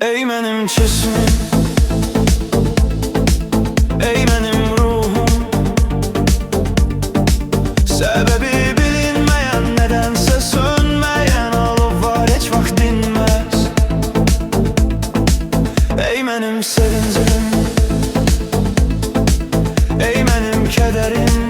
Ey benim cismim, ey benim ruhum, sebebi bilinmeyen, nedense sönmeyen alov var, hiç vaxt dinmez. Ey benim sevincim, ey benim kederim,